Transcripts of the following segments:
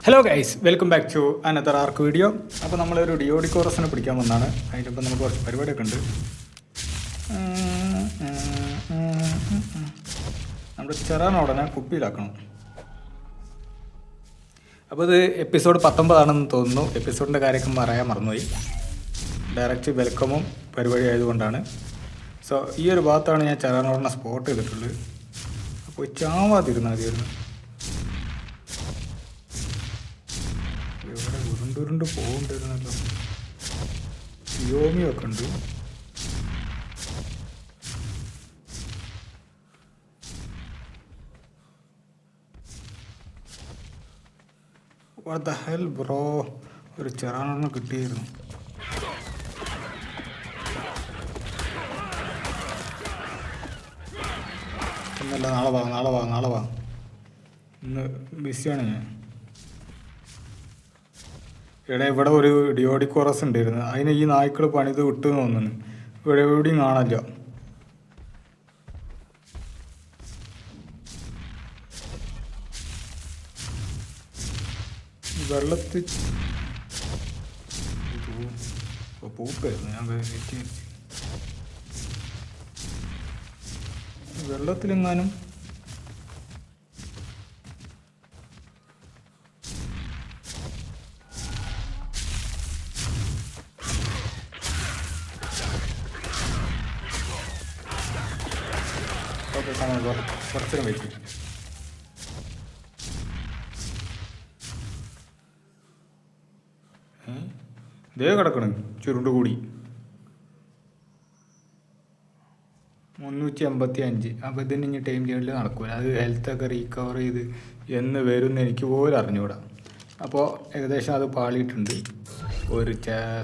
Hello guys, welcome back to another ark video. അപ്പോൾ നമ്മളൊരു ഡിയോഡിക്കോറസിനെ പിടിക്കാൻ വന്നതാണ്. അതിൻ്റെ ഒപ്പം നമുക്ക് കുറച്ച് പരിപാടിയൊക്കെ ഉണ്ട്. നമ്മുടെ ചെറാനോടനെ കുപ്പിയിലാക്കണം. അപ്പോൾ ഇത് എപ്പിസോഡ് 19 തോന്നുന്നു. എപ്പിസോഡിൻ്റെ കാര്യമൊക്കെ പറയാൻ മറന്നുപോയി. ഡയറക്റ്റ് വെൽക്കമും പരിപാടി ആയതുകൊണ്ടാണ്. സോ ഈ ഒരു ഭാഗത്താണ് ഞാൻ ചെറാനോടനെ സ്പോട്ട് ചെയ്തിട്ടുള്ളത്. അപ്പോൾ ചാവാതിരുന്നാൽ മതിയായിരുന്നു. ഇവിടെ ഉരുണ്ടുരുണ്ട് പോകണ്ടിരുന്നല്ലോ. യോമിയൊക്കെ ഉണ്ട്. What the hell bro, ഒരു ചെറാനൊന്നും കിട്ടിയിരുന്നു. ഒന്നല്ല, നാളെ വാ. ഇന്ന് ബിസിയാണ് ഞാൻ. ഇവിടെ ഒരു ഡിയോഡിക്കോറസ് ഉണ്ടായിരുന്നു. അതിന് ഈ നായ്ക്കൾ പണിത് വിട്ടു തോന്നുന്നു. ഇവിടെ എവിടെയും കാണാനില്ല. വെള്ളത്തിൽ പൂപ്പായിരുന്നു. ഞാൻ വെള്ളത്തിലെങ്ങാനും കുറച്ചേരം വെയിറ്റ്. ദേ കിടക്കണം ചുരുണ്ട് കൂടി 385. അപ്പോൾ ഇതിന് ഇനി ടൈം ചെയ്യലിൽ നടക്കൂല. അത് ഹെൽത്തൊക്കെ റീകവർ ചെയ്ത് എന്ന് വരും എന്ന് എനിക്ക് പോലും അറിഞ്ഞുകൂടാ. അപ്പോൾ ഏകദേശം അത് പാളിയിട്ടുണ്ട്. ഒരു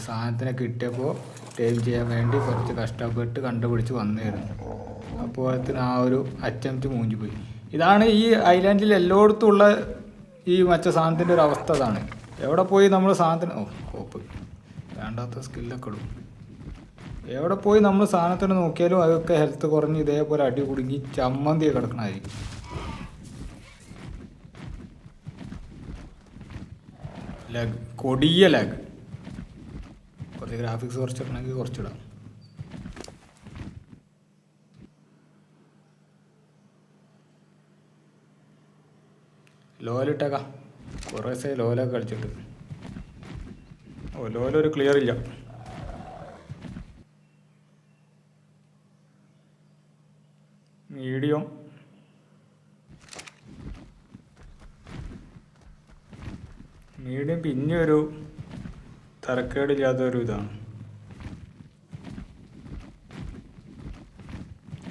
സാധനത്തിനെ കിട്ടിയപ്പോൾ ടൈം ചെയ്യാൻ വേണ്ടി കുറച്ച് കഷ്ടപ്പെട്ട് കണ്ടുപിടിച്ച് വന്നായിരുന്നു. അപ്പോൾ അതിന് ആ ഒരു അറ്റംപ്റ്റ് മൂഞ്ചി പോയി. ഇതാണ് ഈ ഐലാൻഡിൽ എല്ലായിടത്തും ഉള്ള ഈ മറ്റേ സാധനത്തിൻ്റെ ഒരു അവസ്ഥ. അതാണ് എവിടെ പോയി നമ്മൾ സാധനത്തിന് കോപ്പ് വേണ്ടാത്ത സ്കില്ലൊക്കെ ഇടും. എവിടെ പോയി നമ്മൾ സാധനത്തിന് നോക്കിയാലും അതൊക്കെ ഹെൽത്ത് കുറഞ്ഞ് ഇതേപോലെ അടി കുടുങ്ങി ചമ്മന്തി കിടക്കണമായിരിക്കും. ലാഗ്, കൊടിയ ലാഗ്. കുറച്ച് ഗ്രാഫിക്സ് കുറച്ചിടണമെങ്കിൽ കുറച്ചിടാം. ലോലിട്ടേക്കാം. കുറേ ദിവസമായി ലോലൊക്കെ കളിച്ചിട്ട്. ലോലൊരു ക്ലിയർ ഇല്ല. മീഡിയം പിന്നെ ഒരു തരക്കേടില്ലാത്തൊരു ഇതാണ്.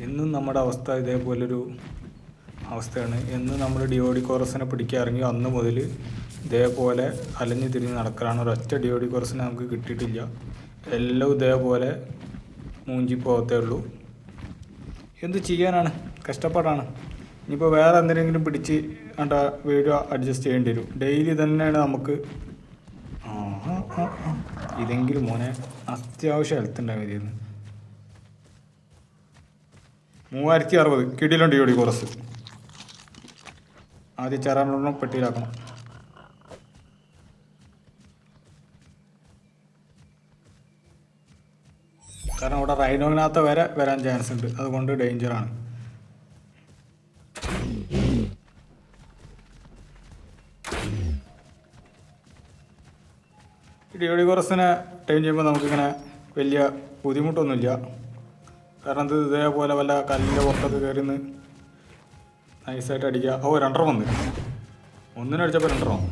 എന്നും നമ്മുടെ അവസ്ഥ ഇതേപോലൊരു അവസ്ഥയാണ്. എന്ന് നമ്മൾ ഡിയോഡിക്കോറസിനെ പിടിക്കാൻ ഇറങ്ങി അന്ന് മുതൽ ഇതേപോലെ അലഞ്ഞു തിരിഞ്ഞ് നടക്കലാണ്. ഒരൊറ്റ ഡിയോഡിക്കോറസിനെ നമുക്ക് കിട്ടിയിട്ടില്ല. എല്ലാം ഇതേപോലെ മൂഞ്ചി പോകത്തേ ഉള്ളൂ. എന്ത് ചെയ്യാനാണ്, കഷ്ടപ്പാടാണ്. ഇനിയിപ്പോൾ വേറെ എന്തെങ്കിലും പിടിച്ച് കണ്ട വീഡിയോ അഡ്ജസ്റ്റ് ചെയ്യേണ്ടി വരും. ഡെയിലി തന്നെയാണ് നമുക്ക്. ഇതെങ്കിലും മോനെ അത്യാവശ്യം ഹെൽത്ത് ഉണ്ടായിരുന്നു. 3060 കിടിലുണ്ട് ഡിയോഡിക്കോറസ്. ആദ്യം ചെറാനോടണം പെട്ടിയിലാക്കണം. കാരണം ഇവിടെ റൈനോവിനകത്ത് വരെ വരാൻ ചാൻസ് ഉണ്ട്. അതുകൊണ്ട് ഡേഞ്ചറാണ്. ഈ ഡിയോഡിക്കോറസിനെ ടൈം ചെയ്യുമ്പോൾ നമുക്കിങ്ങനെ വലിയ ബുദ്ധിമുട്ടൊന്നുമില്ല. കാരണം ഇത് ഇതേപോലെ വല്ല കല്ലിൻ്റെ പുറത്തൊക്കെ കയറിന്ന് നൈസായിട്ട് അടിക്കുക. രണ്ടെണ്ണം വന്ന് ഒന്നിനടിച്ചപ്പോൾ രണ്ടെണ്ണം.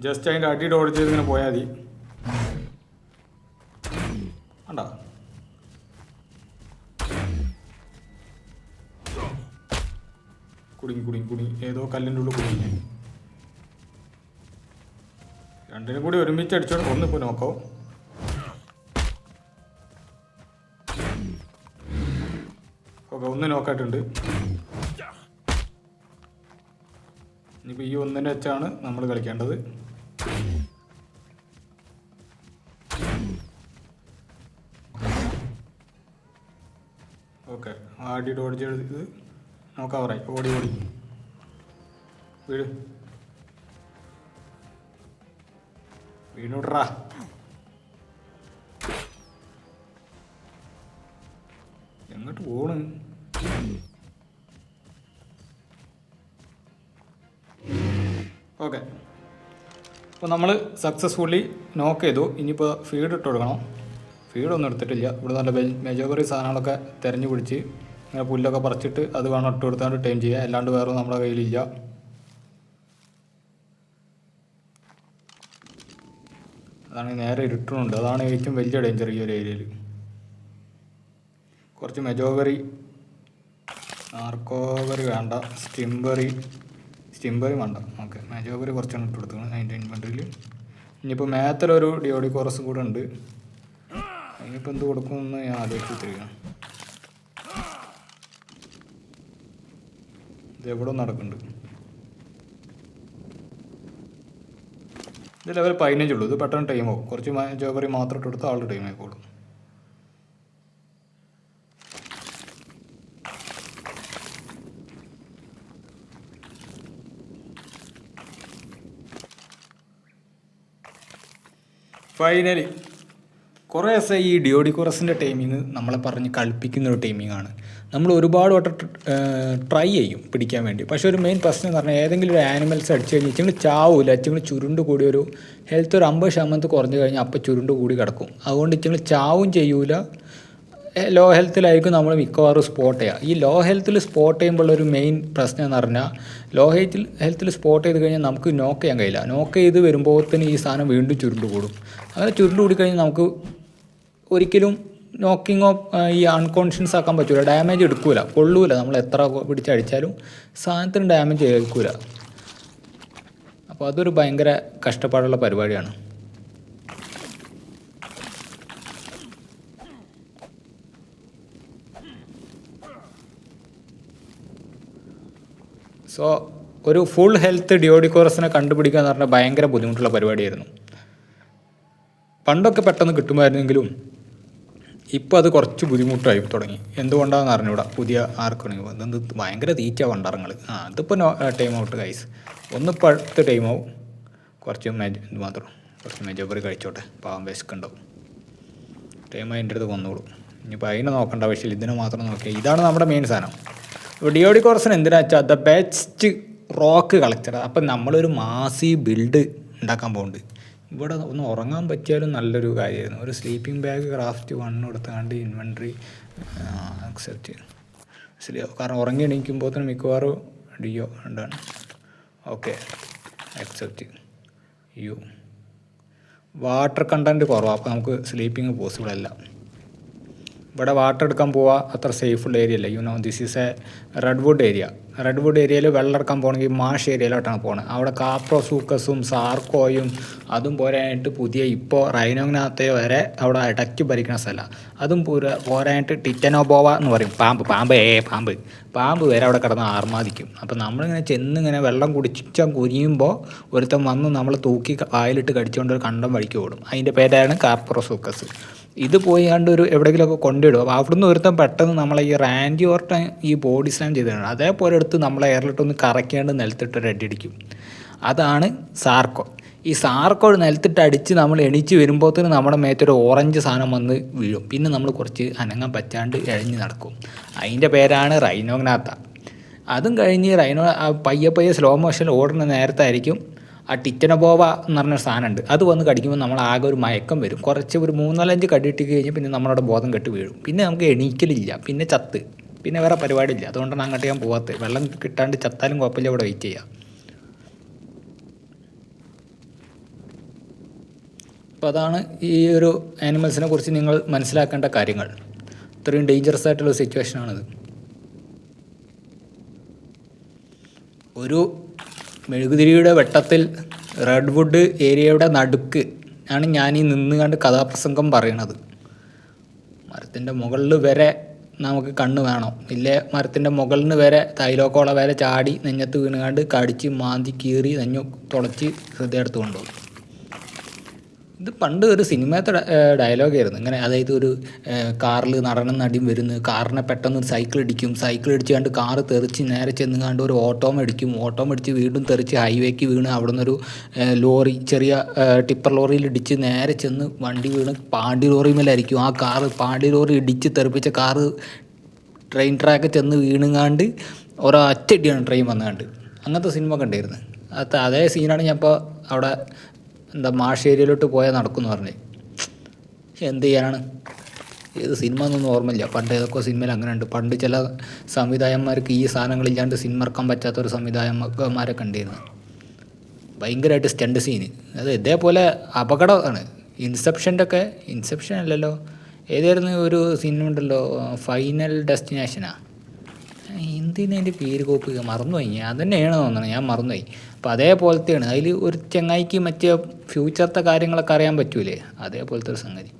ജസ്റ്റ് അതിൻ്റെ അടി ഡോഡ് ചെയ്ത് ഇങ്ങനെ പോയാൽ മതി. കണ്ടോ, കുടുങ്ങി ഏതോ കല്ലിൻ്റെ ഉള്ളിൽ കുടുങ്ങി. രണ്ടിനും കൂടി ഒരുമിച്ച് അടിച്ചോണ്ട് ഒന്നിപ്പോൾ നോക്കാവും. ഒന്ന് നോക്കായിട്ടുണ്ട്. ഇനിയിപ്പോൾ ഈ ഒന്നിനെ വെച്ചാണ് നമ്മൾ കളിക്കേണ്ടത്. ഓക്കെ, ആടി ഡോഡ്ജ് എടുത്ത് നോക്കാവറായി. ഓടി വീട് വീണുട്രാ. എങ്ങോട്ട് പോണ്? ഓക്കെ, അപ്പോൾ നമ്മൾ സക്സസ്ഫുള്ളി നോക്ക് ചെയ്തു. ഇനിയിപ്പോൾ ഫീഡ് ഇട്ട് കൊടുക്കണം. ഫീഡൊന്നും എടുത്തിട്ടില്ല. ഇവിടെ നല്ല മെജോറിറ്റി സാധനങ്ങളൊക്കെ തിരഞ്ഞു പിടിച്ച് ഇങ്ങനെ പുല്ലൊക്കെ പറിച്ചിട്ട് അത് വേണം ഇട്ട് കൊടുത്താണ്ട് ടൈം ചെയ്യുക. അല്ലാണ്ട് വേറെ നമ്മുടെ കയ്യിലില്ല. അതാണ് നേരെ ഇരുട്ടുന്നുണ്ട്. അതാണ് ഏറ്റവും വലിയ ഡേഞ്ചർ ഈ ഒരു ഏരിയയിൽ. കുറച്ച് മെജോബറി, നാർക്കോബറി വേണ്ട, സ്റ്റിംബറി വേണ്ട. ഓക്കെ, മെജോബറി കുറച്ചാണ് ഇട്ട് കൊടുക്കുന്നത് അതിൻ്റെ ഇൻവെൻറ്ററിയിൽ. ഇനിയിപ്പോൾ മേത്തലൊരു ഡിയോഡിക്കോറസ് കൂടെ ഉണ്ട്. അതിനിപ്പോൾ എന്ത് കൊടുക്കുമെന്ന് ഞാൻ ആലോചിച്ചിരിക്കുകയാണ്. ഇതെവിടെ നടക്കുന്നുണ്ട്? ഇത് ലെവൽ 15 ഉള്ളൂ. ഇത് പെട്ടെന്ന് ടൈം ആവും. കുറച്ച് മെജോബറി മാത്രം ഇട്ട് കൊടുത്താൽ ആളുടെ ടൈം ആയിക്കോളും. ഫൈനലി കുറേ ദിവസം ഈ ഡിയോഡിക്കോറസിൻ്റെ ടൈമിങ് നമ്മളെ പറഞ്ഞ് കളിപ്പിക്കുന്ന ഒരു ടൈമിങ്ങാണ്. നമ്മൾ ഒരുപാട് വട്ടം ട്രൈ ചെയ്യും പിടിക്കാൻ വേണ്ടി. പക്ഷേ ഒരു മെയിൻ പ്രശ്നം എന്ന് പറഞ്ഞാൽ ഏതെങ്കിലും ഒരു ആനിമൽസ് അടിച്ചു കഴിഞ്ഞാൽ ഇച്ചിങ്ങൾ ചാവില്ല. ഇച്ചിങ്ങൾ ചുരുണ്ട് കൂടി ഒരു ഹെൽത്ത് ഒരു 50% കുറഞ്ഞു കഴിഞ്ഞാൽ അപ്പം ചുരുണ്ട് കൂടി കിടക്കും. അതുകൊണ്ട് ഇച്ചിങ്ങൾ ചാവും ചെയ്യൂല. ലോ ഹെൽത്തിലായിരിക്കും നമ്മൾ മിക്കവാറും സ്പോട്ട് ചെയ്യുക. ഈ ലോ ഹെൽത്തിൽ സ്പോട്ട് ചെയ്യുമ്പോഴുള്ളൊരു മെയിൻ പ്രശ്നം എന്ന് പറഞ്ഞാൽ ലോ ഹെൽത്തിൽ സ്പോട്ട് ചെയ്ത് കഴിഞ്ഞാൽ നമുക്ക് നോക്ക് ചെയ്യാൻ കഴിയില്ല. നോക്ക് ചെയ്ത് വരുമ്പോഴത്തേന് ഈ സാധനം വീണ്ടും ചുരുണ്ട് കൂടും. അങ്ങനെ ചുരുണ്ട് കൂടിക്കഴിഞ്ഞാൽ നമുക്ക് ഒരിക്കലും നോക്കിങ്ങോ ഈ അൺകോൺഷ്യസ് ആക്കാൻ പറ്റില്ല. ഡാമേജ് എടുക്കില്ല, കൊള്ളൂല. നമ്മൾ എത്ര പിടിച്ചടിച്ചാലും സാധനത്തിന് ഡാമേജ് ഏൽക്കൂല. അപ്പോൾ അതൊരു ഭയങ്കര കഷ്ടപ്പാടുള്ള പരിപാടിയാണ്. സോ ഒരു ഫുൾ ഹെൽത്ത് ഡിയോഡിക്കോറസിനെ കണ്ടുപിടിക്കുക എന്ന് പറഞ്ഞാൽ ഭയങ്കര ബുദ്ധിമുട്ടുള്ള പരിപാടിയായിരുന്നു. പണ്ടൊക്കെ പെട്ടെന്ന് കിട്ടുമായിരുന്നെങ്കിലും ഇപ്പോൾ അത് കുറച്ച് ബുദ്ധിമുട്ടായി തുടങ്ങി. എന്തുകൊണ്ടാണെന്ന് അറിഞ്ഞൂടാ. പുതിയ ആർക്കാണെങ്കിൽ ഇതെന്ത് ഭയങ്കര തീറ്റ വണ്ടറങ്ങൾ. അതിപ്പോൾ ടൈം ഔട്ട് ഗൈസ്. ഒന്നിപ്പോൾ അടുത്ത ടൈം ആവും. കുറച്ച് ഇത് മാത്രം കുറച്ച് മെജോബറി കഴിച്ചോട്ടെ. പാവം വിശക്കുണ്ടാവും. ടൈം അതിൻ്റെ അടുത്ത് വന്നോളൂ. ഇനിയിപ്പോൾ അതിനെ നോക്കേണ്ട ആവശ്യമില്ല. ഇതിനെ മാത്രം നോക്കിയാൽ ഇതാണ് നമ്മുടെ മെയിൻ സാധനം. ഇപ്പോൾ ഡിയോഡിക്കോറസിന് എന്തിനാ വെച്ചാൽ ദ ബെസ്റ്റ് റോക്ക് കളക്ടർ. അപ്പം നമ്മളൊരു മാസി ബിൽഡ് ഉണ്ടാക്കാൻ പോകുന്നുണ്ട്. ഇവിടെ ഒന്ന് ഉറങ്ങാൻ പറ്റിയാലും നല്ലൊരു കാര്യമായിരുന്നു. ഒരു സ്ലീപ്പിംഗ് ബാഗ് ക്രാഫ്റ്റ് 1 കൊടുത്താണ്ട് ഇൻവെൻട്രി അക്സെപ്റ്റ്. കാരണം ഉറങ്ങി എണീക്കുമ്പോൾ തന്നെ മിക്കവാറും ഡിയോ ഉണ്ടാണ്. Okay, accept you. Water content കുറവാണ്. അപ്പോൾ നമുക്ക് സ്ലീപ്പിംഗ് പോസിബിൾ അല്ല. ഇവിടെ വാട്ടർ എടുക്കാൻ പോവുക അത്ര സേഫുള്ള ഏരിയ അല്ല. This is A redwood area. Redwood ഏരിയയിൽ വെള്ളം എടുക്കാൻ പോകണമെങ്കിൽ മാഷ് ഏരിയയിലോട്ടാണ് പോകുന്നത്. അവിടെ കാപ്രോസൂക്കസും സാർക്കോയും അതും പോരാനായിട്ട് പുതിയ ഇപ്പോൾ റൈനോങ്ങിനകത്തെ വരെ അവിടെ ഇടയ്ക്ക് ഭരിക്കുന്ന സ്ഥലമാണ്. അതും പോരാനായിട്ട് ടിറ്റനോബോവ എന്ന് പറയും. പാമ്പ് വരെ അവിടെ കിടന്ന് ആർമാദിക്കും. അപ്പോൾ നമ്മളിങ്ങനെ ചെന്നിങ്ങനെ വെള്ളം കുടിച്ചാൽ കുനിയുമ്പോൾ ഒരുത്തൻ വന്ന് നമ്മൾ തൂക്കി വായിലിട്ട് കടിച്ചുകൊണ്ട് ഒരു കണ്ടം വഴിക്ക് ഓടും. അതിൻ്റെ പേരാണ് കാപ്രോസൂക്കസ്. ഇത് പോയി കണ്ട് ഒരു എവിടെയെങ്കിലുമൊക്കെ കൊണ്ടിടും. അപ്പോൾ അവിടുന്ന് ഒരുത്തം പെട്ടെന്ന് നമ്മളെ ഈ റാൻഡി ഓർട്ടൻ ഈ ബോഡി സ്ലാം ചെയ്തിട്ടുണ്ട്. അതേപോലെ എടുത്ത് നമ്മളെ എയറിലിട്ടൊന്ന് കറക്കാണ്ട് നിലത്തിട്ടൊരു അടിക്കും. അതാണ് സാർക്കോ. ഈ സാർക്കോ നിലത്തിട്ട് അടിച്ച് നമ്മൾ എണീച്ച് വരുമ്പോഴത്തേന് നമ്മുടെ മേത്തൊരു ഓറഞ്ച് സാധനം വന്ന് വീഴും. പിന്നെ നമ്മൾ കുറച്ച് അനങ്ങാൻ പറ്റാണ്ട് എഴഞ്ഞ് നടക്കും. അതിൻ്റെ പേരാണ് റൈനോഗ്നാത്ത. അതും കഴിഞ്ഞ് റൈനോ പയ്യെ സ്ലോ മോഷൻ ഓടുന്ന നേരത്തായിരിക്കും ആ ടിറ്റനോബോവ എന്ന് പറഞ്ഞൊരു സാധനമുണ്ട്. അത് വന്ന് കടിക്കുമ്പോൾ നമ്മൾ ആകെ ഒരു മയക്കം വരും. കുറച്ച് ഒരു 3-4 കടിയിട്ട് കഴിഞ്ഞ് പിന്നെ നമ്മളവിടെ ബോധം കെട്ട് വീഴും. പിന്നെ നമുക്ക് എണീക്കലില്ല. പിന്നെ ചത്ത്. പിന്നെ വേറെ പരിപാടിയില്ല. അതുകൊണ്ടാണ് അങ്ങോട്ട് ഞാൻ പോകാത്തത്. വെള്ളം കിട്ടാണ്ട് ചത്താലും കുഴപ്പമില്ല, ഇവിടെ വെയിറ്റ് ചെയ്യുക. അപ്പോൾ അതാണ് ഈ ഒരു ആനിമൽസിനെ കുറിച്ച് നിങ്ങൾ മനസ്സിലാക്കേണ്ട കാര്യങ്ങൾ. ഇത്രയും ഡേഞ്ചറസ് ആയിട്ടുള്ള സിറ്റുവേഷനാണിത്. ഒരു മെഴുകുതിരിയുടെ വെട്ടത്തിൽ റെഡ്വുഡ് ഏരിയയുടെ നടുക്ക് ആണ് ഞാൻ ഈ നിന്നുകൊണ്ട് കഥാപ്രസംഗം പറയണത്. മരത്തിൻ്റെ മുകളിൽ വരെ നമുക്ക് കണ്ണ് വേണം. ഇല്ലേ മരത്തിൻ്റെ മുകളിൽ നിന്ന് വരെ തൈലോക്കോള വരെ ചാടി നെഞ്ഞത്ത് വീണുകാണ്ട് കടിച്ച് മാന്തി കീറി നെഞ്ഞു തുളച്ച് ഹൃദയം എടുത്ത് കൊണ്ടുപോകും. ഇത് പണ്ട് ഒരു സിനിമത്തെ ഡയലോഗായിരുന്നു ഇങ്ങനെ. അതായത് ഒരു കാറിൽ നടനും നടിയും വരുന്നു, കാറിനെ പെട്ടെന്ന് സൈക്കിൾ ഇടിച്ച് കണ്ട് കാറ് തെറിച്ച് നേരെ ചെന്ന് കണ്ട് ഒരു ഓട്ടോ മേടിച്ച് വീണ്ടും തെറിച്ച് ഹൈവേക്ക് വീണ് അവിടെ നിന്നൊരു ലോറി, ചെറിയ ടിപ്പർ ലോറിയിൽ ഇടിച്ച് നേരെ ചെന്ന് വണ്ടി വീണ് പാണ്ടി ലോറി മേലായിരിക്കും. ആ കാറ് പാണ്ടി ലോറി ഇടിച്ച് തെറിപ്പിച്ച കാറ് ട്രെയിൻ ട്രാക്ക് ചെന്ന് വീണുങ്ങാണ്ട് ഒരൊറ്റടിയാണ് ട്രെയിൻ വന്നുകൊണ്ട്. അങ്ങനത്തെ സിനിമ കണ്ടിരുന്നു. അതേ സീനാണ് ഞാൻ ഇപ്പോൾ അവിടെ മാഷ് ഏരിയയിലോട്ട് പോയാൽ നടക്കുമെന്ന് പറഞ്ഞ്. എന്ത് ചെയ്യാനാണ്, ഏത് സിനിമ എന്നൊന്നും ഓർമ്മയില്ല. പണ്ട് ഏതൊക്കെ സിനിമയിൽ അങ്ങനെ ഉണ്ട്. പണ്ട് ചില സംവിധായകന്മാർക്ക് ഈ സാധനങ്ങളില്ലാണ്ട് സിനിമ ഇറക്കാൻ പറ്റാത്തൊരു സംവിധായകന്മാരൊക്കെ ഉണ്ടായിരുന്നു. ഭയങ്കരമായിട്ട് സ്റ്റണ്ട് സീന്. അത് ഇതേപോലെ അപകടമാണ്. ഇൻസെപ്ഷൻ അല്ലല്ലോ, ഏതായിരുന്നു ഒരു സിനിമ ഉണ്ടല്ലോ, ഫൈനൽ ഡെസ്റ്റിനേഷനാ, എന്തിനതിൻ്റെ പേര് കോപ്പി മറന്നുപോയി. ഞാൻ തന്നെയാണ് തോന്നണം, ഞാൻ മറന്നുപോയി. അപ്പോൾ അതേപോലത്തെയാണ്. അതിൽ ഒരു ചങ്ങായിക്ക് മറ്റേ ഫ്യൂച്ചറത്തെ കാര്യങ്ങളൊക്കെ അറിയാൻ പറ്റൂലേ, അതേപോലത്തെ ഒരു സംഗതി.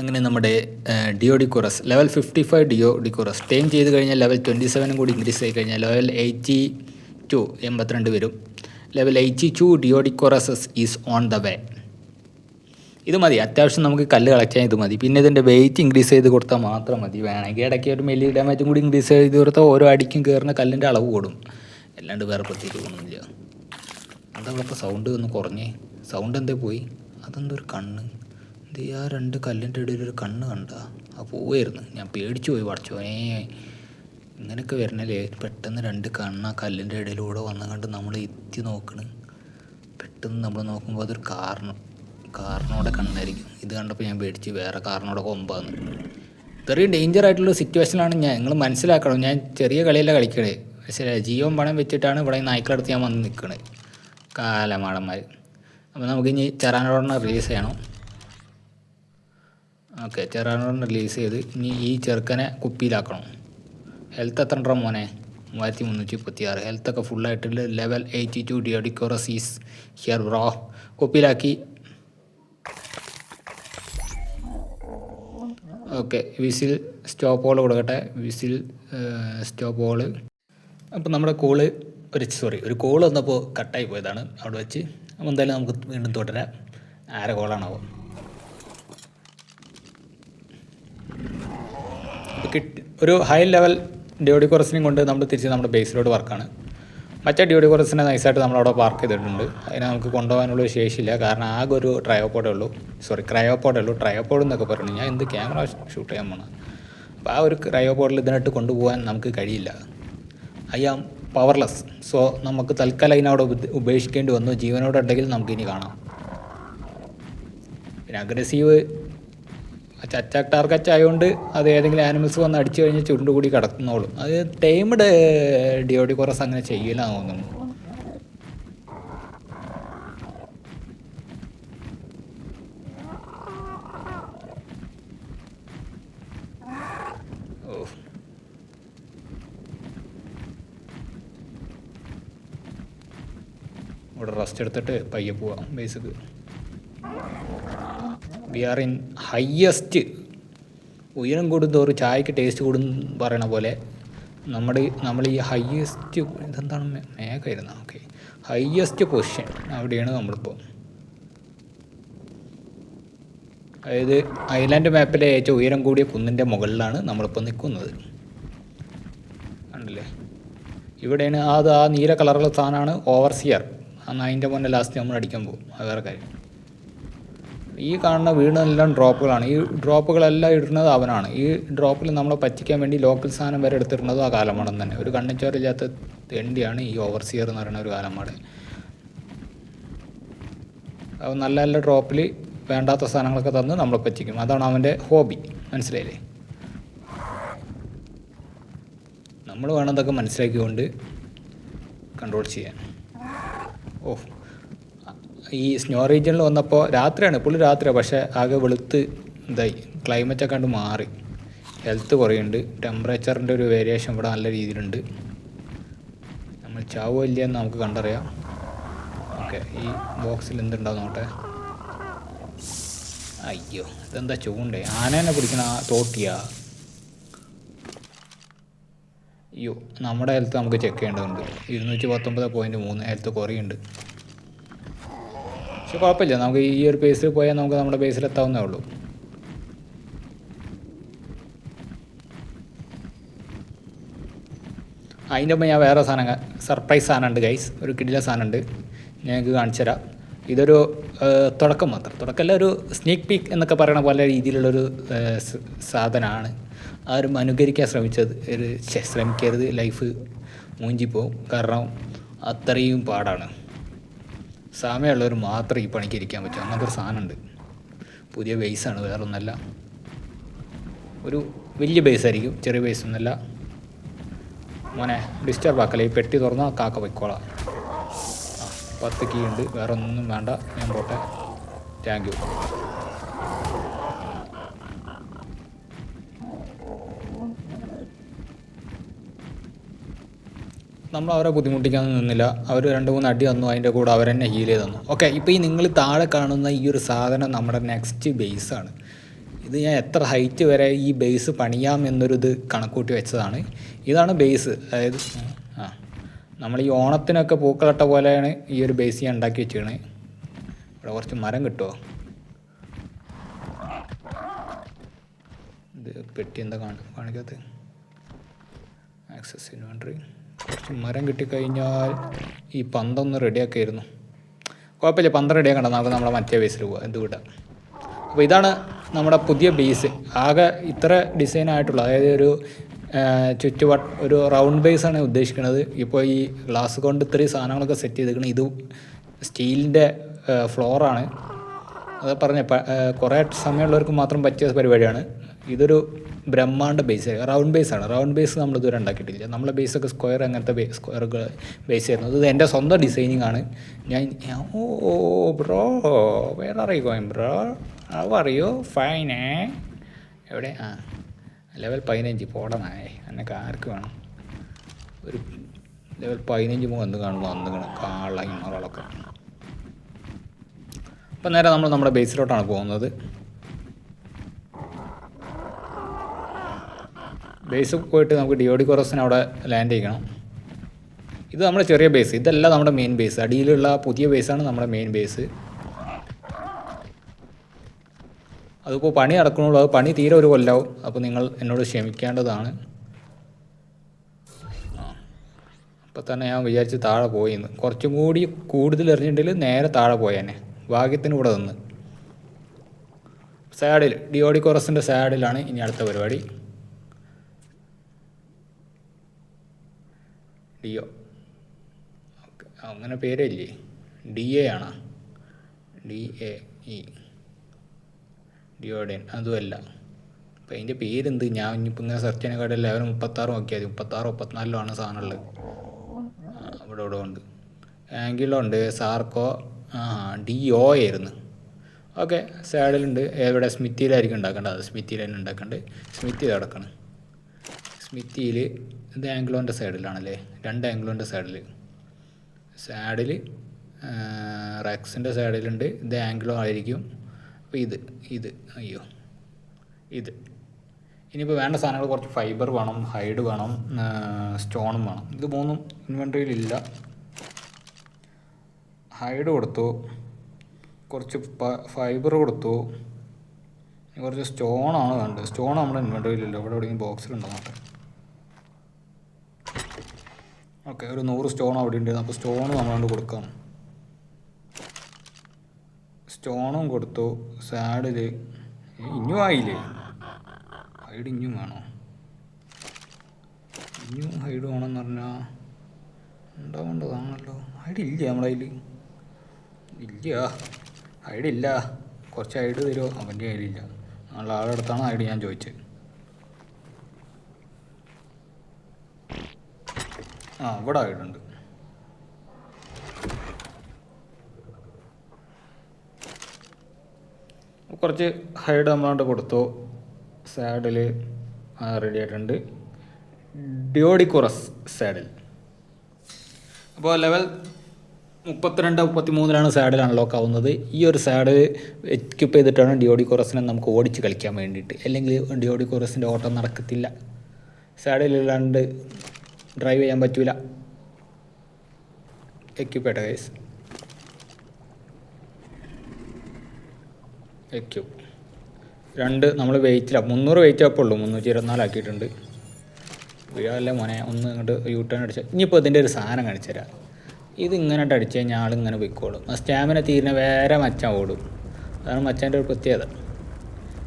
അങ്ങനെ നമ്മുടെ ഡിയോഡിക്കോറസ് ലെവൽ 55 ഡിയോഡിക്കോറസ് ടൈം ചെയ്ത് കഴിഞ്ഞാൽ ലെവൽ 27 കൂടി ഇൻക്രീസ് ആയി കഴിഞ്ഞാൽ ലെവൽ 82 വരും. Level 82 doedicurus is on the way. ഇത് മതി, അത്യാവശ്യം നമുക്ക് കല്ല് കളക്ട് ചെയ്യാൻ ഇത് മതി. പിന്നെ ഇതിൻ്റെ വെയിറ്റ് ഇൻക്രീസ് ചെയ്ത് കൊടുത്താൽ മാത്രം മതി. വേണമെങ്കിൽ ഇടയ്ക്ക് ഒരു മെല്ലി ഡാമേജും കൂടി ഇൻക്രീസ് ചെയ്ത് കൊടുത്താൽ ഓരോ അടിക്കും കയറുന്ന കല്ലിൻ്റെ അളവ് കൂടും. അല്ലാണ്ട് വേറെ പ്രത്യേകിച്ച് തോന്നുന്നില്ല. അതവിടെ സൗണ്ട് ഒന്ന് കുറഞ്ഞേ, സൗണ്ട് എന്തേ പോയി? അതെന്തൊരു കണ്ണ്, ഇത് ആ 2 കല്ലിൻ്റെ ഇടയിൽ ഒരു കണ്ണ് കണ്ട ആ പോവായിരുന്നു. ഞാൻ പേടിച്ചു പോയി. പഠിച്ചോനെ, ഇങ്ങനെയൊക്കെ വരണല്ലേ, പെട്ടെന്ന് 2 കണ്ണ് ആ കല്ലിൻ്റെ ഇടയിലൂടെ വന്നു കണ്ട് നമ്മൾ എത്തി നോക്കണ്. പെട്ടെന്ന് നമ്മൾ നോക്കുമ്പോൾ അതൊരു കാറിനോടെ കണ്ണായിരിക്കും. ഇത് കണ്ടപ്പോൾ ഞാൻ പേടിച്ച് വേറെ കാറിനോടെ കൊമ്പാന്ന്. ഇത്രയും ഡേഞ്ചർ ആയിട്ടുള്ള സിറ്റുവേഷനിലാണ് നിങ്ങൾ മനസ്സിലാക്കണം. ഞാൻ ചെറിയ കളിയല്ല കളിക്കണേ, പക്ഷേ ജീവൻ പണം വെച്ചിട്ടാണ് ഇവിടെ നായ്ക്കളടുത്ത് ഞാൻ വന്ന് നിൽക്കണത്, കാലമാടന്മാർ. അപ്പോൾ നമുക്കിനി ചെറാനോടനെ റിലീസ് ചെയ്യണം. ഓക്കെ, ചെറാനോടനെ റിലീസ് ചെയ്ത് ഇനി ഈ ചെറുക്കനെ കുപ്പിയിലാക്കണം. ഹെൽത്ത് എത്ര ഉണ്ടോ മോനെ? 3336. ഹെൽത്തൊക്കെ ഫുള്ളായിട്ടുള്ള level 82 doedicurus is here bro. കുപ്പിയിലാക്കി. ഓക്കെ, വിസിൽ സ്റ്റോപ്പ് ഹോൾ കൊടുക്കട്ടെ. Whistle stop hole. അപ്പോൾ നമ്മുടെ ഒരു കോള് വന്നപ്പോൾ കട്ടായി പോയതാണ് അവിടെ വെച്ച്. അപ്പോൾ എന്തായാലും നമുക്ക് വീണ്ടും തുടരാം. ആരെ കോളാണാവോ? അപ്പോൾ ഒരു ഹൈ ലെവൽ ഡിയോഡിക്കോറസിനെയും കൊണ്ട് നമ്മൾ തിരിച്ച് നമ്മുടെ ബേസിലോട്ട് വർക്കാണ്. മറ്റേ ഡിയോഡിക്കോറസിനെ നൈസായിട്ട് നമ്മളവിടെ പാർക്ക് ചെയ്തിട്ടുണ്ട്. അതിനെ നമുക്ക് കൊണ്ടുപോകാനുള്ള ശേഷിയില്ല, കാരണം ആകെ ഒരു ക്രയോപോഡേ ഉള്ളൂ. ട്രയോപോഡ് എന്നൊക്കെ പറഞ്ഞു. ഞാൻ എന്ത് ക്യാമറ ഷൂട്ട് ചെയ്യാൻ പോകണം. അപ്പോൾ ആ ഒരു ക്രയോപോഡിൽ ഇതിനായിട്ട് കൊണ്ടുപോകാൻ നമുക്ക് കഴിയില്ല. I am powerless. സോ നമുക്ക് തൽക്കാലം അതിനവിടെ ഉപേക്ഷിക്കേണ്ടി വന്നു. ജീവനോടെ ഉണ്ടെങ്കിൽ നമുക്കിനി കാണാം. പിന്നെ അഗ്രസീവ് അറ്റാക്ക് ടാർഗറ്റ് ആയതുകൊണ്ട് അത് ഏതെങ്കിലും ആനിമൽസ് വന്ന് അടിച്ചു കഴിഞ്ഞാൽ ചുരുണ്ടുകൂടി കിടക്കുന്നോളും. അത് ടൈംഡ് ഡിയോഡിക്കോറസ് അങ്ങനെ ചെയ്യില്ല തോന്നുന്നു. ഇവിടെ റെസ്റ്റ് എടുത്തിട്ട് പയ്യെ പോവാം basic. We are in highest. ഉയരം കൂടുന്തോറും ചായക്ക് ടേസ്റ്റ് കൂടും പറയണ പോലെ നമ്മൾ ഈ ഹയ്യസ്റ്റ്, ഇതെന്താണ് മേഘമായിരുന്നു, ഓക്കെ, ഹയ്യസ്റ്റ് പൊസിഷൻ അവിടെയാണ് നമ്മളിപ്പോൾ. അതായത് ഐലാൻഡ് മാപ്പിലെ ഏറ്റവും ഉയരം കൂടിയ കുന്നിൻ്റെ മുകളിലാണ് നമ്മളിപ്പോൾ നിൽക്കുന്നത്. കണ്ടില്ലേ, ഇവിടെയാണ് ആ നീല കളറുള്ള സാധനമാണ് ഓവർസിയർ. അന്ന് അതിൻ്റെ മുന്നേ ലാസ്റ്റ് നമ്മൾ അടിക്കാൻ പോകും, അത് വേറെ കാര്യം. ഈ കാണുന്ന വീണെല്ലാം ഡ്രോപ്പുകളാണ്. ഈ ഡ്രോപ്പുകളെല്ലാം ഇടുന്നത് അവനാണ്. ഈ ഡ്രോപ്പിൽ നമ്മളെ പറ്റിക്കാൻ വേണ്ടി ലോക്കൽ സാധനം വരെ എടുത്തിരുന്നത് ആ കാലമാടൻ തന്നെ. ഒരു കണ്ണിച്ചോറില്ലാത്ത തെണ്ടിയാണ് ഈ ഓവർസിയർ എന്ന് പറയുന്ന ഒരു കാലമാടൻ. അപ്പോൾ നല്ല നല്ല ഡ്രോപ്പിൽ വേണ്ടാത്ത സാധനങ്ങളൊക്കെ തന്ന് നമ്മളെ പറ്റിക്കും. അതാണ് അവൻ്റെ ഹോബി, മനസ്സിലായില്ലേ? നമ്മൾ വേണം ഇതൊക്കെ മനസ്സിലാക്കിക്കൊണ്ട് കൺട്രോൾ ചെയ്യാൻ. ഈ സ്നോ റീജിയനിൽ വന്നപ്പോൾ രാത്രിയാണ്, ഇപ്പോഴും രാത്രിയാണ്, പക്ഷേ ആകെ വെളുത്ത് ഇതായി, ക്ലൈമറ്റൊക്കെ കണ്ട് മാറി, ഹെൽത്ത് കുറയുന്നുണ്ട്, ടെമ്പറേച്ചറിൻ്റെ ഒരു വേരിയേഷൻ ഇവിടെ നല്ല രീതിയിലുണ്ട്. നമ്മൾ ചാവോ ഇല്ല എന്ന് നമുക്ക് കണ്ടറിയാം. ഓക്കെ, ഈ ബോക്സിൽ എന്തുണ്ടാവും നോട്ടെ. അയ്യോ, ഇതെന്താ ചൂണ്ടേ? ആനേനെ പിടിക്കണ തോട്ടിയാ? അയ്യോ, നമ്മുടെ ഹെൽത്ത് നമുക്ക് ചെക്ക് ചെയ്യേണ്ടതുണ്ട്. 219.3 ഹെൽത്ത് കുറയുന്നുണ്ട്. പക്ഷെ കുഴപ്പമില്ല, നമുക്ക് ഈ ഒരു ബേസിൽ പോയാൽ നമുക്ക് നമ്മുടെ ബേസിലെത്താവുന്നേ ഉള്ളൂ. അതിൻ്റെ ഒപ്പം ഞാൻ വേറെ സാധനം സർപ്രൈസ് സാധനമുണ്ട് ഗൈസ്, ഒരു കിടില സാധനമുണ്ട്, ഞങ്ങൾക്ക് കാണിച്ചു തരാം. ഇതൊരു തുടക്കം മാത്രം, തുടക്കമല്ല, ഒരു സ്നീക്ക് പീക്ക് എന്നൊക്കെ പറയുന്ന പോലെ രീതിയിലുള്ളൊരു സാധനമാണ്. ആരും അനുകരിക്കാൻ ശ്രമിക്കരുത്, ലൈഫ് മൂഞ്ചിപ്പോവും. കാരണം അത്രയും പാടാണ്. സമയമുള്ളവർ മാത്രം ഈ പണിക്ക് ഇരിക്കാൻ പറ്റും. അങ്ങനത്തെ ഒരു സാധനമുണ്ട്. പുതിയ ബേസാണ്, വേറെ ഒന്നല്ല. ഒരു വലിയ ബേസായിരിക്കും, ചെറിയ ബേസൊന്നുമല്ല. മോനെ ഡിസ്റ്റർബ് ആക്കല്ലേ, ഈ പെട്ടി തുറന്നാൽ കാക്ക പൊയ്ക്കോളാം. 10 കീ ഉണ്ട്, വേറെ ഒന്നും വേണ്ട, ഞാൻ പോട്ടെ. Thank you. നമ്മൾ അവരെ ബുദ്ധിമുട്ടിക്കാനൊന്നും നിന്നില്ല. അവർ 2-3 അടി തന്നു, അതിൻ്റെ കൂടെ അവരെന്നെ ഹീൽ ചെയ്ത് തന്നു. ഓക്കെ, ഇപ്പോൾ ഈ നിങ്ങൾ താഴെ കാണുന്ന ഈ ഒരു സാധനം നമ്മുടെ നെക്സ്റ്റ് ബേസാണ്. ഇത് ഞാൻ എത്ര ഹൈറ്റ് വരെ ഈ ബേസ് പണിയാം എന്നൊരു ഇത് കണക്കൂട്ടി വെച്ചതാണ്. ഇതാണ് ബേസ്. അതായത് നമ്മൾ ഈ ഓണത്തിനൊക്കെ പൂക്കളിട്ട പോലെയാണ് ഈ ഒരു ബേസ് ഞാൻ ഉണ്ടാക്കി വെച്ചിരിക്കണേ. ഇവിടെ കുറച്ച് മരം കിട്ടുമോ? ഇത് പെട്ടി എന്താ കാണിക്കാത്ത? Access inventory. കുറച്ച് മരം കിട്ടിക്കഴിഞ്ഞാൽ ഈ പന്തൊന്ന് റെഡിയാക്കായിരുന്നു. കുഴപ്പമില്ല, 12 റെഡിയാക്കണ്ട, നമുക്ക് നമ്മുടെ മറ്റേ ബേസിൽ പോവാം, എന്ത് വിടാം. അപ്പോൾ ഇതാണ് നമ്മുടെ പുതിയ ബേസ്. ആകെ ഇത്ര ഡിസൈൻ ആയിട്ടുള്ളൂ. അതായത് ഒരു ഒരു റൗണ്ട് ബേസാണ് ഉദ്ദേശിക്കുന്നത്. ഇപ്പോൾ ഈ ഗ്ലാസ് കൊണ്ട് ഇത്രയും സാധനങ്ങളൊക്കെ സെറ്റ് ചെയ്തിരിക്കണം. ഇത് സ്റ്റീലിൻ്റെ ഫ്ലോറാണ്. അത് പറഞ്ഞ കുറേ സമയമുള്ളവർക്ക് മാത്രം പറ്റിയ പരിപാടിയാണ്. ഇതൊരു ബ്രഹ്മാണ്ട ബേസ്, റൗണ്ട് ബേസാണ്. റൗണ്ട് ബേസ് നമ്മൾ ഇതുവരെ ഉണ്ടാക്കിയിട്ടില്ല. നമ്മളെ ബേസൊക്കെ സ്ക്വയർ, അങ്ങനത്തെ സ്ക്വയർ ബേസ് ആയിരുന്നു. ഇത് എൻ്റെ സ്വന്തം ഡിസൈനിങ് ആണ്. Bro where are you going bro? How are you? Fine. എവിടെ? ലെവൽ 15. പോടനായേ, എന്നൊക്കെ ആർക്ക് വേണം? ഒരു ലെവൽ 15 വന്ന് കാണുമ്പോൾ കാളയും മറകളൊക്കെ. അപ്പം നേരെ നമ്മൾ നമ്മുടെ ബേസിലോട്ടാണ് പോകുന്നത്. ബേസ് പോയിട്ട് നമുക്ക് ഡിയോഡിക്കോറസിന് അവിടെ ലാൻഡ് ചെയ്യണം. ഇത് നമ്മുടെ ചെറിയ ബേസ്, ഇതല്ല നമ്മുടെ മെയിൻ ബേസ്. അടിയിലുള്ള പുതിയ ബേസാണ് നമ്മുടെ മെയിൻ ബേസ്. അതിപ്പോൾ പണി നടക്കണുള്ളൂ. അത് പണി തീരെ ഒരു കൊല്ലാവും. അപ്പോൾ നിങ്ങൾ എന്നോട് ക്ഷമിക്കേണ്ടതാണ്. അപ്പോൾ തന്നെ ഞാൻ വിചാരിച്ച് താഴെ പോയിന്ന്. കുറച്ചും കൂടി കൂടുതൽ എറിഞ്ഞിട്ടുണ്ടെങ്കിൽ നേരെ താഴെ പോയേനെ. ഭാഗ്യത്തിന് കൂടെ നിന്ന് സാഡിൽ, ഡിയോഡിക്കോറസിൻ്റെ സാഡിലാണ് ഇനി അടുത്ത പരിപാടി. ഡിയോ, ഓക്കെ, അങ്ങനെ പേരില്ലേ? DA ആണോ? DAE, ഡിയോഡൻ. അതുമല്ല. അപ്പോൾ അതിൻ്റെ പേരെന്ത്? ഞാൻ ഇനിയിപ്പോൾ ഇങ്ങനെ സെർച്ച് ചെയ്യാനെക്കാട്ടിൽ ലെവൽ 36 നോക്കിയാൽ മതി. 36 34 സാധനമുള്ളത്. ഇവിടെ ഉണ്ട്. ആംഗിളുണ്ട്, സാർക്കോ. DO ആയിരുന്നു. ഓക്കെ, സാഡിലുണ്ട്. എവിടെ? സ്മിത്തിയിലായിരിക്കും ഉണ്ടാക്കേണ്ടത്. സ്മിത്തിയിൽ തന്നെ ഉണ്ടാക്കേണ്ടത്. സ്മിത്തി കിടക്കണം. സ്മിത്തിയിൽ ഇത് ആംഗ്ലോൻ്റെ സൈഡിലാണല്ലേ? 2 ആംഗ്ലോൻ്റെ സൈഡിൽ. റെക്സിൻ്റെ സൈഡിലുണ്ട്. ഇത് ആംഗ്ലോ ആയിരിക്കും. അപ്പോൾ ഇത് അയ്യോ, ഇത് ഇനിയിപ്പോൾ വേണ്ട സാധനങ്ങൾ കുറച്ച് ഫൈബർ വേണം, ഹൈഡ് വേണം, സ്റ്റോണും വേണം. ഇത് 3 ഇൻവെൻട്രിയിലില്ല. ഹൈഡ് കൊടുത്തു, കുറച്ച് ഫൈബർ കൊടുത്തു, കുറച്ച് സ്റ്റോണാണ് വേണ്ടത്. സ്റ്റോൺ നമ്മുടെ ഇൻവെൻട്രിയിലില്ല. ഇവിടെ എവിടെയെങ്കിലും ബോക്സിലുണ്ടോ നോട്ടെ. ഓക്കെ, ഒരു 100 സ്റ്റോൺ അവിടെ ഉണ്ട്. അപ്പോൾ സ്റ്റോൺ നമ്മളോട് കൊടുക്കാം. സ്റ്റോണും കൊടുത്തു. സാഡിൽ ഇനിയും ആയില്ലേ? ഹൈഡ് ഇനിയും വേണോ? ഇനിയും ഹൈഡ് വേണമെന്ന് പറഞ്ഞാൽ ഉണ്ടാവേണ്ടതാണല്ലോ. ഹൈഡ് ഇല്ല നമ്മളതിൽ. ഇല്ല, ഹൈഡില്ല. കുറച്ച് ഹൈഡ് തരുമോ? അവൻ്റെ കയ്യിലില്ല. നമ്മളെ ആളുടെ അടുത്താണ് ഹൈഡ് ഞാൻ ചോദിച്ചത്. ഇവിടെ ഹൈഡുണ്ട്. കുറച്ച് ഹൈഡ് നമ്മളോട് കൊടുത്തു. സാഡിൽ റെഡി ആയിട്ടുണ്ട്. ഡിയോഡിക്കോറസ് സാഡിൽ. അപ്പോൾ ലെവൽ 32-33 സാഡിൽ അൺലോക്ക് ആവുന്നത്. ഈ ഒരു സാഡ് എക്യുപ്പ് ചെയ്തിട്ടാണ് ഡിയോഡിക്കോറസിനെ നമുക്ക് ഓടിച്ച് കളിക്കാൻ വേണ്ടിയിട്ട്. അല്ലെങ്കിൽ ഡിയോഡിക്കോറസിൻ്റെ ഓട്ടം നടക്കത്തില്ല. സാഡിലില്ലാണ്ട് ഡ്രൈവ് ചെയ്യാൻ പറ്റൂല. എക്യുപ്പ് ചെയ്യട്ടെ ഗൈസ്. വയ്ക്കും. 2 നമ്മൾ വെയിറ്റിലാണ് 300 വെയിറ്റ് അപ്പോൾ ഉള്ളൂ, 324 ആക്കിയിട്ടുണ്ട്. വീഴല്ലേ മോനെ, ഒന്ന് ഇങ്ങോട്ട് യൂ ടേൺ അടിച്ചാൽ. ഇനിയിപ്പോൾ ഇതിൻ്റെ ഒരു സാധനം കാണിച്ചു തരാം. ഇത് ഇങ്ങനെ അടിച്ച് കഴിഞ്ഞാൽ ആളിങ്ങനെ പൊയ്ക്കോളും. ആ സ്റ്റാമിന തീരുന്ന വേറെ മച്ചാൻ ഓടും. അതാണ് മച്ചാൻ്റെ ഒരു പ്രത്യേകത.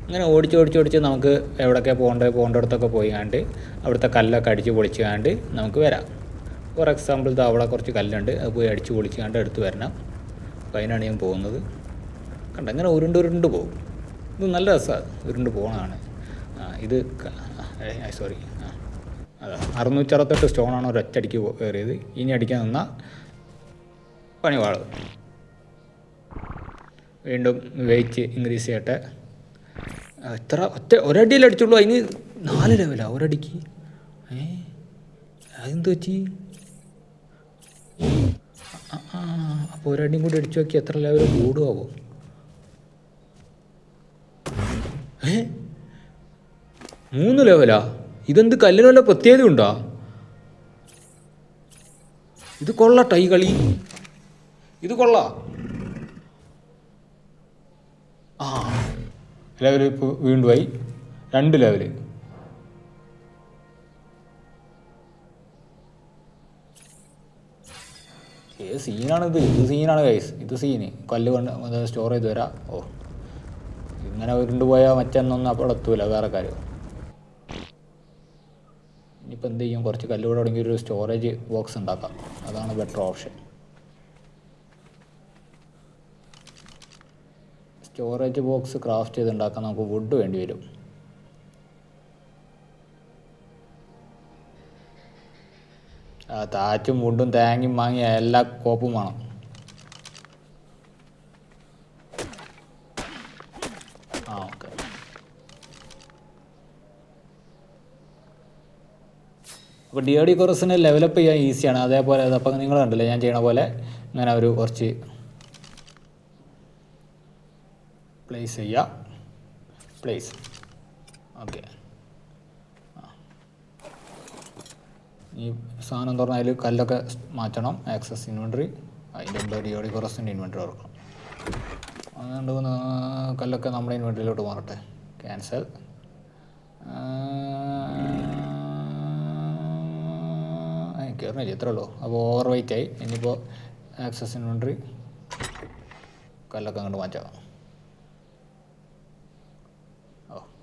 ഇങ്ങനെ ഓടിച്ച് നമുക്ക് എവിടെയൊക്കെ പോകേണ്ടടത്തൊക്കെ പോയി കണ്ട് അവിടുത്തെ കല്ലൊക്കെ അടിച്ച് പൊളിച്ച് കണ്ട് നമുക്ക് വരാം. ഫോർ എക്സാമ്പിൾ ഇത് അവിടെ കുറച്ച് കല്ലുണ്ട്, അത് പോയി അടിച്ച് പൊളിച്ച് കണ്ട് എടുത്ത് വരണം. അപ്പോൾ അതിനാണ് ഞാൻ പോകുന്നത്. കണ്ട ഇങ്ങനെ ഉരുണ്ട് പോകും. ഇത് നല്ല രസമാണ്, ഉരുണ്ട് പോകണതാണ്. ഇത് സോറി അതാ 668 സ്റ്റോണാണ് ഒരൊറ്റടിക്ക് കയറിയത്. ഇനി അടിക്കാൻ നിന്നാൽ പണി വാളും. വീണ്ടും വെയിറ്റ് ഇൻക്രീസ് ചെയ്യട്ടെ. എത്ര ഒരടിയിൽ അടിച്ചുള്ളൂ, അതിന് 4 ലെവലാണ് ഒരടിക്ക്. അതെന്ത് പറ്റി? അപ്പോൾ ഒരടിയും കൂടി അടിച്ചു നോക്കി എത്ര ലെവൽ കൂടുമാവോ? 3 ലെവലാ? ഇതെന്ത് കല്ലിന് വല്ല പ്രത്യേകത ഉണ്ടോ? ഇത് കൊള്ളാട്ടോ ഈ കളി, ഇത് കൊള്ളാം. ലെവൽ ഇപ്പോൾ വീണ്ടും ആയി 2 ലെവല്. സീനാണിത്, ഇത് സീനാണ് ഗൈസ്, ഇത് സീന്. കല്ല് കൊണ്ട് സ്റ്റോർ ചെയ്ത് വരാം. ഇങ്ങനെ ഉരുണ്ടുപോയാൽ മറ്റൊന്നൊന്നും അപ്പോൾ എത്തൂല, വേറെ കാര്യം. ഇനിയിപ്പോൾ എന്ത് ചെയ്യും, കുറച്ച് കല്ല് കൂടെ തുടങ്ങി ഒരു സ്റ്റോറേജ് ബോക്സ് ഉണ്ടാക്കാം. അതാണ് better option. Storage box craft ചെയ്തുണ്ടാക്കാൻ നമുക്ക് വുഡ് വേണ്ടി വരും. താച്ചും വുഡും തേങ്ങയും വാങ്ങിയ എല്ലാ കോപ്പും വേണം. ഓക്കെ. അപ്പോൾ DOD കോറസിനെ ലെവലപ്പ് ചെയ്യാൻ ഈസിയാണ്. അതേപോലെ അതപ്പം നിങ്ങൾ കണ്ടില്ലേ ഞാൻ ചെയ്യണ പോലെ ഇങ്ങനെ ഒരു കുറച്ച് പ്ലേസ് ചെയ്യുക. Place okay. ഈ സാധനം തുറന്നാൽ അതിൽ കല്ലൊക്കെ മാറ്റണം. ആക്സസ് ഇൻവെൻട്രി, അതിൻ്റെ മുമ്പ് DOD കോറസിൻ്റെ ഇൻവെൻട്രി തുറക്കണം. അതുകൊണ്ട് കല്ലൊക്കെ നമ്മുടെ ഇൻവെൻട്രിയിലോട്ട് മാറട്ടെ. ക്യാൻസൽ. കയറുന്നില്ല, ഇത്രേ ഉള്ളൂ. അപ്പോൾ ഓവർ വെയിറ്റ് ആയി. ഇനിയിപ്പോൾ ആക്സസ് ഇൻവെൻട്രി കല്ലൊക്കെ അങ്ങോട്ട് മാറ്റാം.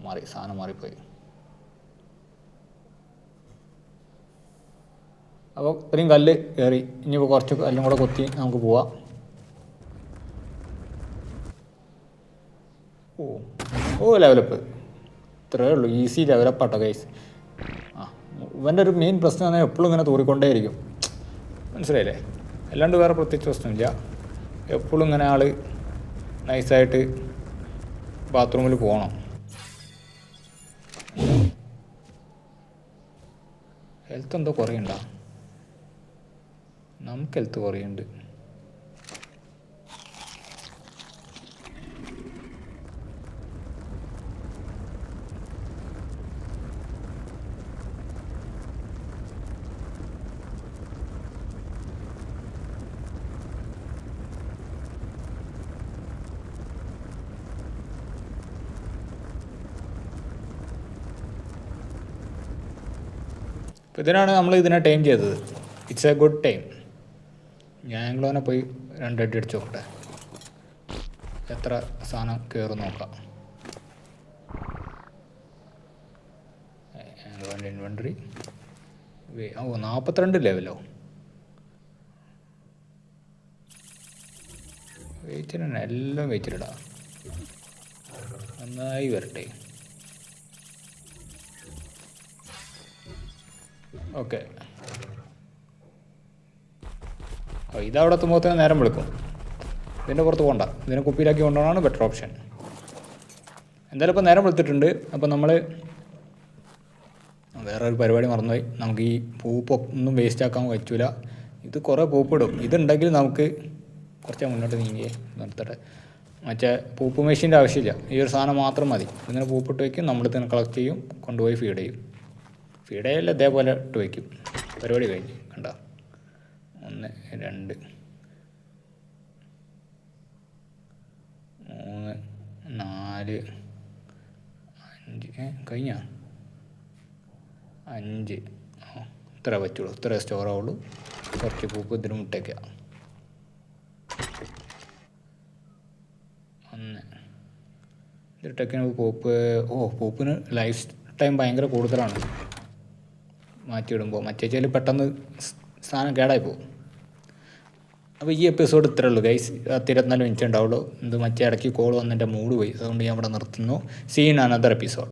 മാറി, സാധനം മാറിപ്പോയി. അപ്പോൾ ഇത്രയും കല്ല് കയറി. ഇനിയിപ്പോൾ കുറച്ച് കല്ലും കൂടെ കൊത്തി നമുക്ക് പോവാം. ലെവലപ്പ് ഇത്രയേ ഉള്ളൂ. ഈസി ലെവലപ്പാട്ടോ ഗൈസ്. ഇവൻ്റെ ഒരു മെയിൻ പ്രശ്നം പറഞ്ഞാൽ എപ്പോഴും ഇങ്ങനെ തൂറിക്കൊണ്ടേയിരിക്കും. മനസ്സിലായില്ലേ? അല്ലാണ്ട് വേറെ പ്രത്യേകിച്ച് പ്രശ്നമില്ല. എപ്പോഴും ഇങ്ങനെ ആൾ നൈസായിട്ട് ബാത്റൂമിൽ പോകണം. ഹെൽത്ത് എന്തോ കുറയുണ്ടോ? നമുക്ക് ഹെൽത്ത് കുറയുന്നുണ്ട്. അപ്പോൾ ഇതിനാണ് നമ്മൾ ഇതിനെ ടൈം ചെയ്തത്. It's A good time. ഞാൻ ആംഗ്ലോനെ പോയി 2 അടി അടിച്ച് നോക്കട്ടെ, എത്ര സാധനം കയറും നോക്കാം. ആംഗ്ലോൻ്റെ ഇൻവെൻട്രി 42 ലെവലോ. വെയിറ്റിന് എല്ലാം വെയിറ്റിലിടാം, നന്നായി വരട്ടെ. ഓക്കെ. ഇതവിടെ എത്തുമ്പോൾ തന്നെ നേരം വെളുക്കും. ഇതിൻ്റെ പുറത്ത് പോകണ്ട, ഇതിനെ കുപ്പിയിലാക്കി കൊണ്ടുപോകണമാണ് ബെറ്റർ ഓപ്ഷൻ. എന്തായാലും ഇപ്പോൾ നേരം വെളുത്തിട്ടുണ്ട്. അപ്പോൾ നമ്മൾ വേറൊരു പരിപാടി മറന്നുപോയി. നമുക്ക് ഈ പൂപ്പൊന്നും വേസ്റ്റ് ആക്കാൻ പറ്റില്ല. ഇത് കുറേ പൂപ്പിടും. ഇതുണ്ടെങ്കിൽ നമുക്ക് കുറച്ച് മുന്നോട്ട് നീങ്ങിയേ നിർത്തട്ടെ. മറ്റേ പൂപ്പ് മെഷീൻ്റെ ആവശ്യമില്ല, ഈ ഒരു സാധനം മാത്രം മതി. ഇങ്ങനെ പൂപ്പിട്ട് വയ്ക്കും, നമ്മൾ തന്നെ കളക്ട് ചെയ്യും, കൊണ്ടുപോയി ഫീഡ് ചെയ്യും. ഫീഡ് ചെയ്യല്ല, ഇതേപോലെ ഇട്ട് വയ്ക്കും. പരിപാടി കഴിഞ്ഞ്. കണ്ട 1 2 3 4 4 5 കഴിഞ്ഞ 5 ഇത്ര പറ്റുള്ളൂ, ഇത്ര സ്റ്റോർ ആവുള്ളൂ. കുറച്ച് പൂപ്പ് ഇതിന് മുട്ടയ്ക്കുക. 1 ഇതിട്ടൊക്കെ പൂപ്പ്. പൂപ്പിന് ലൈഫ് ടൈം ഭയങ്കര കൂടുതലാണ് മാറ്റിയിടുമ്പോൾ. മറ്റേച്ചാൽ പെട്ടെന്ന് സാധനം കേടായി പോകും. അപ്പോൾ ഈ എപ്പിസോഡ് ഇത്രേ ഉള്ളൂ ഗൈസ്. 24 മിനിറ്റ് ഉണ്ടാവുള്ളൂ. മറ്റേ ഇടയ്ക്ക് കോൾ വന്ന് എൻ്റെ മൂഡ് പോയി, അതുകൊണ്ട് ഞാൻ ഇവിടെ നിർത്തുന്നു. Seen another episode.